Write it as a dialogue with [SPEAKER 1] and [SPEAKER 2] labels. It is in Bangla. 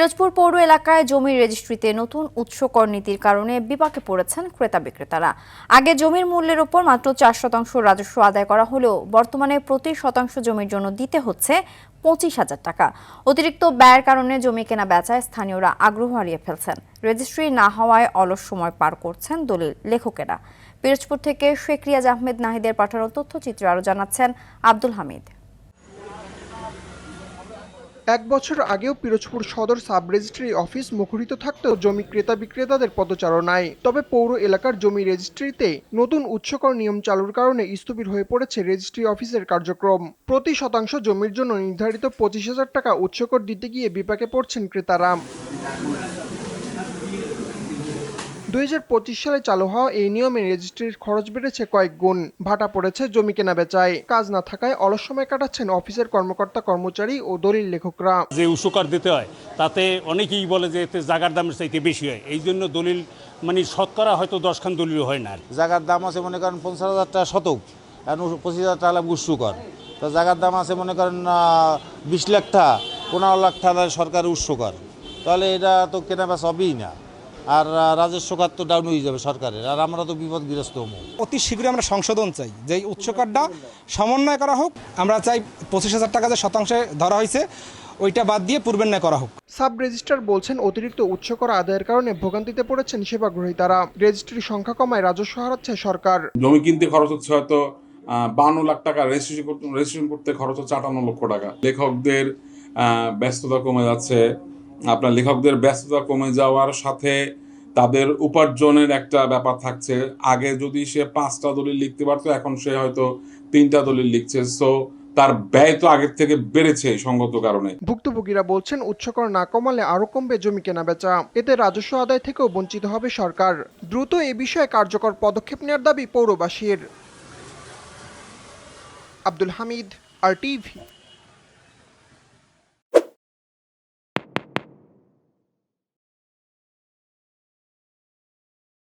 [SPEAKER 1] পিরোজপুর পৌর এলাকায় জমির রেজিস্ট্রিতে নতুন উৎস কর নীতির কারণে বিপাকে পড়েছেন ক্রেতা বিক্রেতারা। আগে জমির মূল্যের উপর মাত্র 4% রাজস্ব আদায় করা হলেও বর্তমানে প্রতি শতাংশ জমির জন্য দিতে হচ্ছে 25,000 টাকা। অতিরিক্ত ব্যয়ের কারণে জমি কেনা বেচায় স্থানীয়রা আগ্রহ হারিয়ে ফেলছেন। রেজিস্ট্রি না হওয়ায় অলস সময় পার করছেন দলিল লেখকেরা। পিরোজপুর থেকে শেখ রিয়াজ আহমেদ নাহিদের পাঠানো তথ্যচিত্রে আরও জানাচ্ছেন আব্দুল হামিদ।
[SPEAKER 2] এক বছর আগেও পিরোজপুর সদর সাব রেজিস্ট্রি অফিস মুখরিত থাকতেও জমি ক্রেতা বিক্রেতাদের পদচারণায়। তবে পৌর এলাকার জমি রেজিস্ট্রিতে নতুন উৎসকর নিয়ম চালুর কারণে স্থবির হয়ে পড়েছে রেজিস্ট্রি অফিসের কার্যক্রম। প্রতি শতাংশ জমির জন্য নির্ধারিত 25,000 টাকা উৎসকর দিতে গিয়ে বিপাকে পড়ছেন ক্রেতারা। 2025 সালে চালু হওয়া এই নিয়মে রেজিস্ট্রির খরচ বেড়েছে কয়েক গুণ। ভাটা পড়েছে জমি কেনা বেচায়। কাজ না থাকায় অলস সময় কাটাচ্ছেন অফিসের কর্মকর্তা কর্মচারী ও দলিল লেখকরা।
[SPEAKER 3] যে উৎসকর দিতে হয় তাতে অনেকেই বলে যে এতে জায়গার দামের চাইতে বেশি হয়, এই জন্য দলিল মানে শতকরা হয়তো 10খান দলিল হয় না।
[SPEAKER 4] জায়গার দাম আছে মনে করেন 50,000 টাকা শতক, এখন 25,000 টাকা উৎসকর। তো জায়গার দাম আছে মনে করেন 20 লাখ টাকা, 15 লাখ টাকা সরকার উৎসকর, তাহলে এটা তো কেনা বেচা হবেই না। আর রাজস্ব খাত তো ডাউন হয়ে যাবে সরকারের, আর আমরা তো বিপদগ্রস্ত হবো।
[SPEAKER 5] অতি শীঘ্রই আমরা সংশোধন চাই, যে উৎসকরটা সমন্বয় করা হোক। আমরা চাই 25,000 টাকা যে শতাংশে ধরা হয়েছে ওইটা বাদ দিয়ে পূর্বের ন্যায় করা হোক।
[SPEAKER 2] সাব রেজিস্ট্রার বলছেন অতিরিক্ত উৎসকর আদায়ের কারণে ভোগান্তিতে পড়েছেন সেবাগ্রহীতারা। রেজিস্ট্রির সংখ্যা কমায় রাজস্ব হারাচ্ছে সরকার।
[SPEAKER 6] জমি কিনতে খরচ হচ্ছে হয়তো 52 লাখ টাকা, রেজিস্ট্রেশন করতে খরচ হচ্ছে 58 লক্ষ টাকা। লেখকদের ব্যস্ততা কমে যাচ্ছে। আপনার লেখকদের ব্যস্ততা কমে যাওয়ার সাথে তাদের উপার্জনের একটা ব্যাপার থাকছে। আগে যদি সে 5টা দলিল লিখতে পারতো, এখন সে হয়তো 3টা দলিল লিখছে। সো তার ব্যয় তো আগের থেকে বেড়েছে সঙ্গত কারণে।
[SPEAKER 2] ভুক্তভোগীরা বলছেন উৎসকর না কমালে আরো কমবে জমি কেনা বেচা। এতে রাজস্ব আদায় থেকেও বঞ্চিত হবে সরকার। দ্রুত এ বিষয়ে কার্যকর পদক্ষেপ নেওয়ার দাবি পৌরবাসীর। আব্দুল হামিদ, RTV।